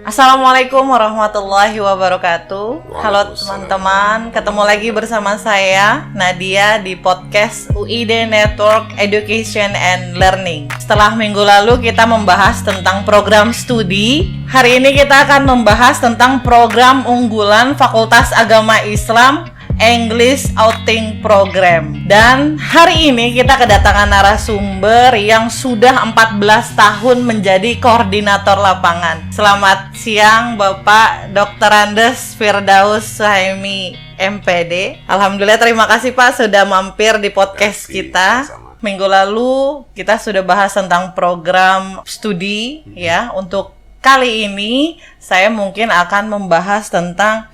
Assalamualaikum warahmatullahi wabarakatuh. Halo teman-teman, ketemu lagi bersama saya Nadia di podcast UID Network Education and Learning. Setelah minggu lalu kita membahas tentang program studi, hari ini kita akan membahas tentang program unggulan Fakultas Agama Islam English Outing Program. Dan hari ini kita kedatangan narasumber yang sudah 14 tahun menjadi koordinator lapangan. Selamat siang Bapak Dr. Andes Firdaus Suhaimi MPD. Alhamdulillah, terima kasih Pak sudah mampir di podcast kita. Minggu lalu kita sudah bahas tentang program studi ya. Untuk kali ini saya mungkin akan membahas tentang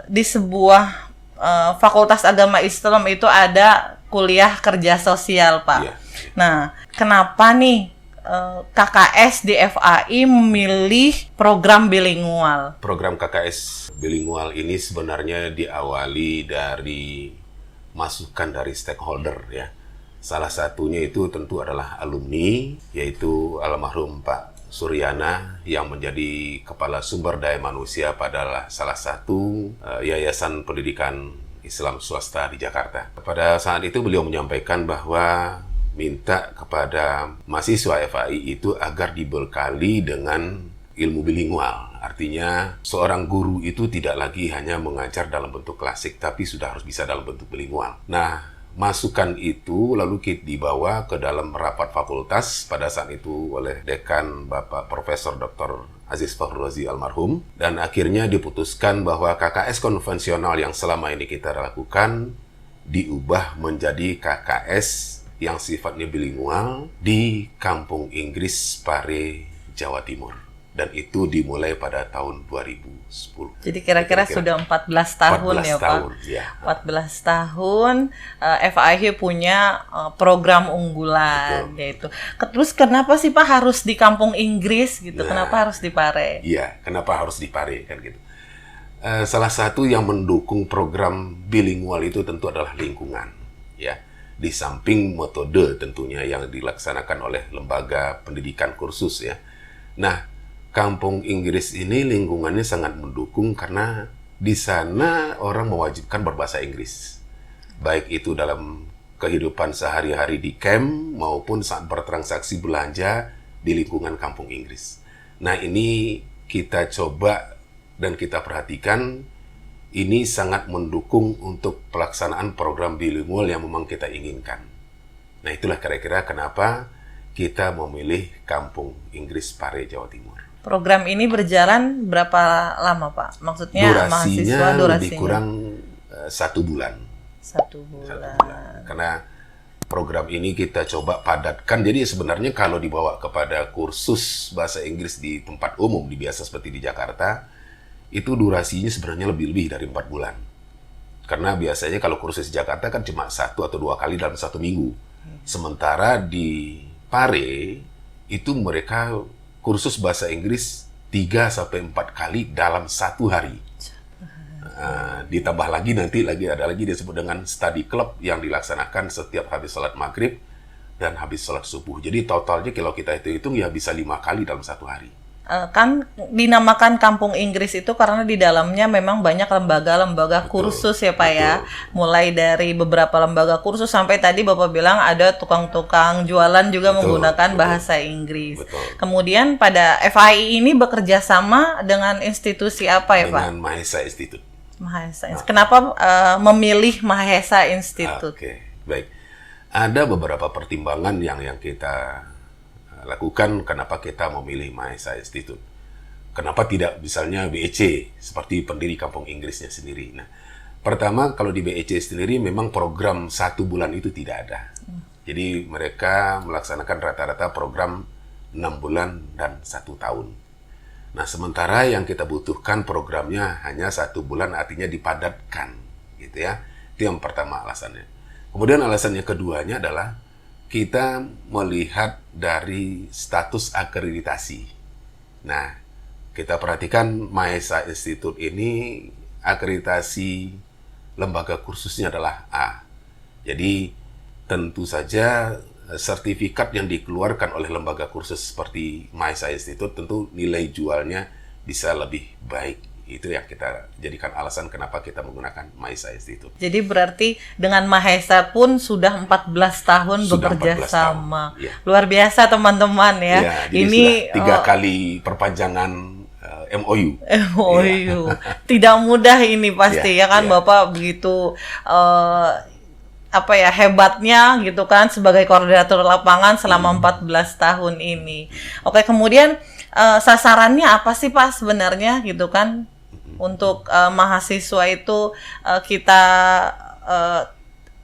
di sebuah Fakultas Agama Islam itu ada kuliah kerja sosial, Pak. Yeah. Nah, kenapa nih KKS di FAI memilih program bilingual? Program KKS bilingual ini sebenarnya diawali dari masukan dari stakeholder ya. Salah satunya itu tentu adalah alumni, yaitu almarhum Pak Suryana yang menjadi Kepala Sumber Daya Manusia pada salah satu yayasan pendidikan Islam swasta di Jakarta. Pada saat itu beliau menyampaikan bahwa minta kepada mahasiswa FAI itu agar dibekali dengan ilmu bilingual. Artinya seorang guru itu tidak lagi hanya mengajar dalam bentuk klasik, tapi sudah harus bisa dalam bentuk bilingual. Nah, masukan itu lalu dibawa ke dalam rapat fakultas pada saat itu oleh dekan Bapak Profesor Dr. Aziz Fakhruzi almarhum, dan akhirnya diputuskan bahwa KKS konvensional yang selama ini kita lakukan diubah menjadi KKS yang sifatnya bilingual di Kampung Inggris Pare, Jawa Timur. Dan itu dimulai pada tahun 2010. Jadi kira-kira sudah 14 tahun 14 ya tahun, Pak? Ya. 14 tahun FAI punya program unggulan. Betul. Yaitu. Terus kenapa sih Pak harus di Kampung Inggris gitu? Kenapa harus di Pare? Iya, kenapa harus di Pare kan gitu. Salah satu yang mendukung program bilingual itu tentu adalah lingkungan. Ya. Di samping metode tentunya yang dilaksanakan oleh lembaga pendidikan kursus ya. Nah, Kampung Inggris ini lingkungannya sangat mendukung karena di sana orang mewajibkan berbahasa Inggris. Baik itu dalam kehidupan sehari-hari di camp maupun saat bertransaksi belanja di lingkungan Kampung Inggris. Nah, ini kita coba dan kita perhatikan, ini sangat mendukung untuk pelaksanaan program bilingual yang memang kita inginkan. Nah, itulah kira-kira kenapa kita memilih Kampung Inggris Pare, Jawa Timur. Program ini berjalan berapa lama, Pak? Maksudnya durasinya lebih kurang 1 bulan. 1 bulan. Karena program ini kita coba padatkan. Jadi sebenarnya kalau dibawa kepada kursus bahasa Inggris di tempat umum, di biasa seperti di Jakarta, itu durasinya sebenarnya lebih dari 4 bulan. Karena biasanya kalau kursus di Jakarta kan cuma 1 atau 2 kali dalam 1 minggu. Sementara di Pare, itu mereka kursus bahasa Inggris 3-4 kali dalam 1 hari. Ditambah lagi nanti ada lagi disebut dengan study club yang dilaksanakan setiap habis salat maghrib dan habis salat subuh. Jadi totalnya kalau kita hitung ya bisa 5 kali dalam 1 hari. Kan dinamakan Kampung Inggris itu karena di dalamnya memang banyak lembaga-lembaga kursus ya Pak ya. Mulai dari beberapa lembaga kursus sampai tadi Bapak bilang ada tukang-tukang jualan juga menggunakan bahasa Inggris. Kemudian pada FAI ini bekerja sama dengan institusi apa ya Pak? Dengan Mahesa Institute. Mahesa. Kenapa memilih Mahesa Institute? Oke, baik. Ada beberapa pertimbangan yang kita lakukan kenapa kita memilih Mahesa Institute. Kenapa tidak misalnya BEC seperti pendiri Kampung Inggrisnya sendiri. Nah, pertama kalau di BEC sendiri memang program 1 bulan itu tidak ada. Jadi mereka melaksanakan rata-rata program 6 bulan dan 1 tahun. Nah, sementara yang kita butuhkan programnya hanya 1 bulan, artinya dipadatkan gitu ya. Itu yang pertama alasannya. Kemudian alasan yang keduanya adalah kita melihat dari status akreditasi. Nah, kita perhatikan Mahesa Institute ini akreditasi lembaga kursusnya adalah A. Jadi tentu saja sertifikat yang dikeluarkan oleh lembaga kursus seperti Mahesa Institute, tentu nilai jualnya bisa lebih baik. Itu yang kita jadikan alasan kenapa kita menggunakan Mahesa Institute. Jadi berarti dengan Mahesa pun sudah 14 tahun Sudah bekerja 14 sama. tahun, ya. Luar biasa teman-teman ya. Ya, jadi Ini sudah 3 kali perpanjangan MOU. MOU. Tidak mudah ini pasti ya kan Bapak begitu hebatnya gitu kan sebagai koordinator lapangan selama 14 tahun ini. Oke, kemudian sasarannya apa sih Pak sebenarnya gitu kan? Untuk mahasiswa itu kita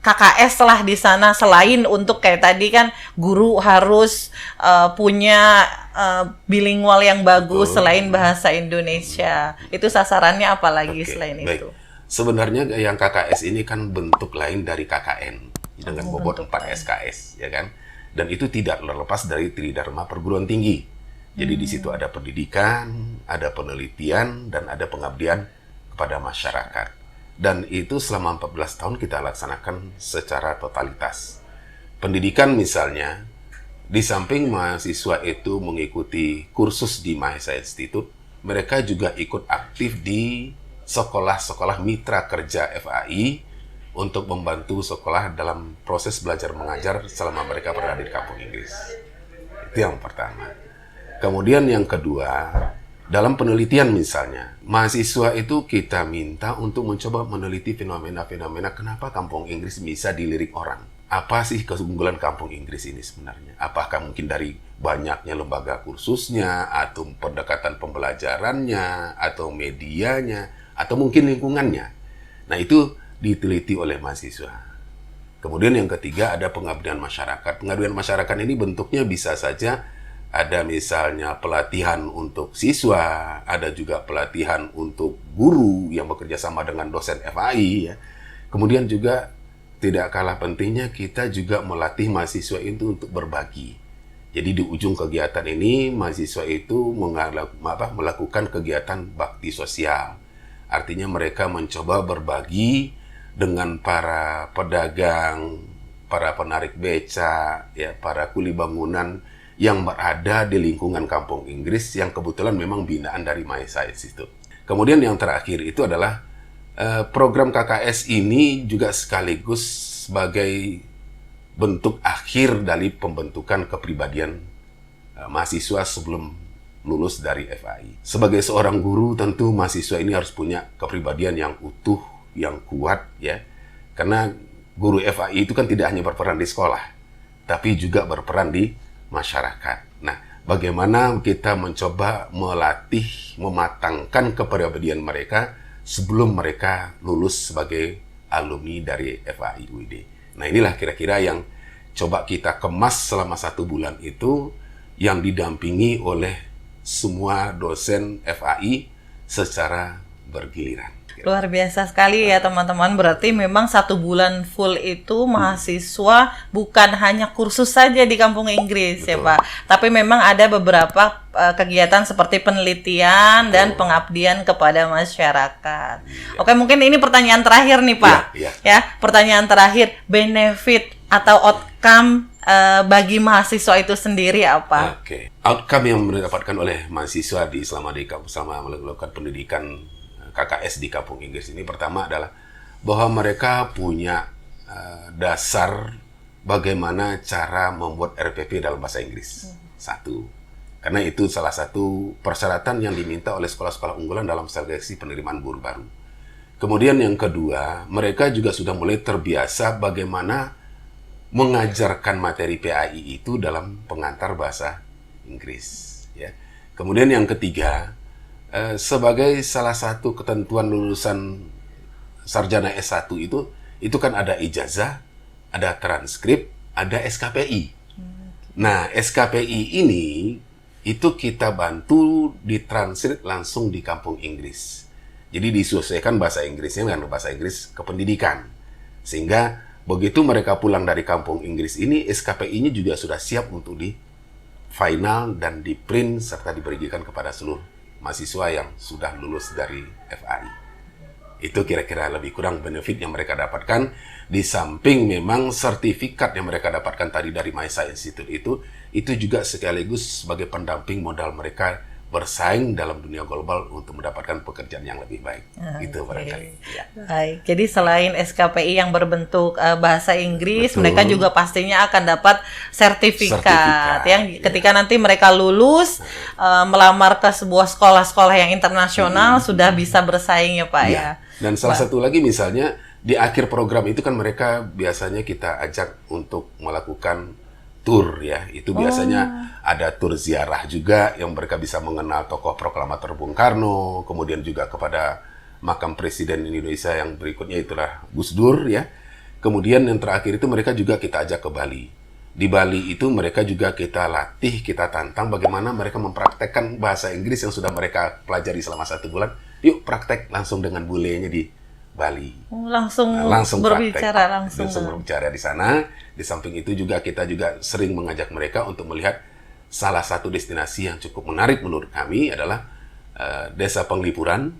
KKS lah di sana, selain untuk kayak tadi kan guru harus punya bilingual yang bagus. Betul. Selain bahasa Indonesia. Itu sasarannya apa lagi selain baik. itu? Sebenarnya yang KKS ini kan bentuk lain dari KKN dengan bobot 4 SKS, ya kan? Dan itu tidak terlepas dari Tridharma Perguruan Tinggi. Jadi di situ ada pendidikan, ada penelitian, dan ada pengabdian kepada masyarakat. Dan itu selama 14 tahun kita laksanakan secara totalitas. Pendidikan misalnya, di samping mahasiswa itu mengikuti kursus di Mahesa Institute, mereka juga ikut aktif di sekolah-sekolah mitra kerja FAI untuk membantu sekolah dalam proses belajar mengajar selama mereka berada di kampung Inggris. Itu yang pertama. Kemudian yang kedua, dalam penelitian misalnya, mahasiswa itu kita minta untuk mencoba meneliti fenomena-fenomena kenapa kampung Inggris bisa dilirik orang. Apa sih keunggulan kampung Inggris ini sebenarnya? Apakah mungkin dari banyaknya lembaga kursusnya, atau pendekatan pembelajarannya, atau medianya, atau mungkin lingkungannya? Nah, itu diteliti oleh mahasiswa. Kemudian yang ketiga ada pengabdian masyarakat. Pengabdian masyarakat ini bentuknya bisa saja ada misalnya pelatihan untuk siswa, ada juga pelatihan untuk guru yang bekerja sama dengan dosen FAI ya. Kemudian juga tidak kalah pentingnya kita juga melatih mahasiswa itu untuk berbagi. Jadi di ujung kegiatan ini mahasiswa itu melakukan kegiatan bakti sosial. Artinya mereka mencoba berbagi dengan para pedagang, para penarik beca, ya, para kuli bangunan yang berada di lingkungan kampung Inggris yang kebetulan memang binaan dari Mahesa Institute. Kemudian yang terakhir itu adalah program KKS ini juga sekaligus sebagai bentuk akhir dari pembentukan kepribadian mahasiswa sebelum lulus dari FAI. Sebagai seorang guru tentu mahasiswa ini harus punya kepribadian yang utuh, yang kuat ya. Karena guru FAI itu kan tidak hanya berperan di sekolah, tapi juga berperan di masyarakat. Nah, bagaimana kita mencoba melatih, mematangkan kepribadian mereka sebelum mereka lulus sebagai alumni dari FAI UID. Nah, inilah kira-kira yang coba kita kemas selama 1 bulan itu, yang didampingi oleh semua dosen FAI secara bergiliran. Luar biasa sekali ya teman-teman. Berarti memang 1 bulan full itu mahasiswa bukan hanya kursus saja di kampung Inggris. Betul. Ya Pak, tapi memang ada beberapa kegiatan seperti penelitian dan pengabdian kepada masyarakat. Ya. Oke, mungkin ini pertanyaan terakhir nih Pak. Ya, pertanyaan terakhir, benefit atau outcome bagi mahasiswa itu sendiri apa? Oke. Outcome yang didapatkan oleh mahasiswa selama melakukan pendidikan KKS di kampung Inggris ini, pertama adalah bahwa mereka punya dasar bagaimana cara membuat RPP dalam bahasa Inggris. 1. Karena itu salah satu persyaratan yang diminta oleh sekolah-sekolah unggulan dalam seleksi penerimaan guru baru. Kemudian yang kedua, mereka juga sudah mulai terbiasa bagaimana mengajarkan materi PAI itu dalam pengantar bahasa Inggris. Ya. Kemudian yang ketiga, sebagai salah satu ketentuan lulusan sarjana S1 itu kan ada ijazah, ada transkrip, ada SKPI. Nah, SKPI ini itu kita bantu ditranslate langsung di kampung Inggris. Jadi disesuaikan bahasa Inggrisnya dengan bahasa Inggris kependidikan. Sehingga begitu mereka pulang dari kampung Inggris ini, SKPI-nya juga sudah siap untuk di final dan di print serta diberikan kepada seluruh mahasiswa yang sudah lulus dari FAI. Itu kira-kira lebih kurang benefit yang mereka dapatkan, di samping memang sertifikat yang mereka dapatkan tadi dari MySA Institute itu juga sekaligus sebagai pendamping modal mereka bersaing dalam dunia global untuk mendapatkan pekerjaan yang lebih baik. Itu barangkali. Ya. Baik. Jadi selain SKPI yang berbentuk bahasa Inggris, Betul. mereka juga pastinya akan dapat sertifikat. Yang ketika nanti mereka lulus melamar ke sebuah sekolah-sekolah yang internasional sudah bisa bersaing ya Pak ya. Dan salah satu lagi misalnya di akhir program itu kan mereka biasanya kita ajak untuk melakukan tur ya, itu biasanya ada tur ziarah juga yang mereka bisa mengenal tokoh proklamator Bung Karno, kemudian juga kepada makam Presiden Indonesia yang berikutnya itulah Gus Dur ya. Kemudian yang terakhir itu mereka juga kita ajak ke Bali. Di Bali itu mereka juga kita latih, kita tantang bagaimana mereka mempraktekkan bahasa Inggris yang sudah mereka pelajari selama 1 bulan. Yuk praktek langsung dengan bulenya di Bali. Langsung berbicara langsung berbicara di sana. Di samping itu juga kita juga sering mengajak mereka untuk melihat salah satu destinasi yang cukup menarik menurut kami adalah Desa Penglipuran,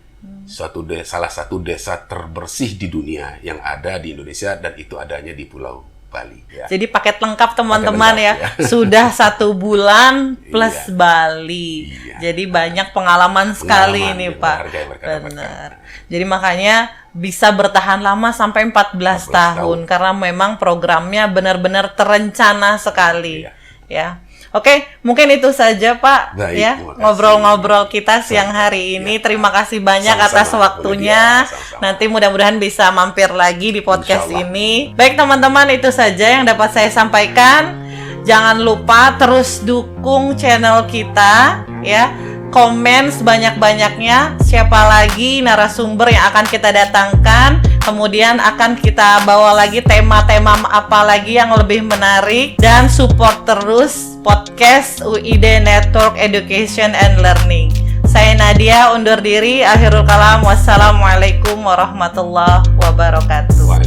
salah satu desa terbersih di dunia yang ada di Indonesia dan itu adanya di Pulau Bali. Ya. Jadi paket lengkap teman-teman ya. Sudah 1 bulan plus Bali. Jadi banyak pengalaman sekali ini Pak. Benar. Jadi makanya bisa bertahan lama sampai 14 tahun karena memang programnya benar-benar terencana sekali. Ya. Oke, mungkin itu saja Pak. Baik, ya ngobrol-ngobrol kita siang hari ini. Terima kasih banyak atas waktunya. Nanti mudah-mudahan bisa mampir lagi di podcast ini. Baik teman-teman, itu saja yang dapat saya sampaikan. Jangan lupa terus dukung channel kita ya. Komen sebanyak-banyaknya siapa lagi narasumber yang akan kita datangkan. Kemudian akan kita bawa lagi tema-tema apa lagi yang lebih menarik. Dan support terus podcast UID Network Education and Learning. Saya Nadia undur diri. Akhirul kalam. Wassalamualaikum warahmatullahi wabarakatuh.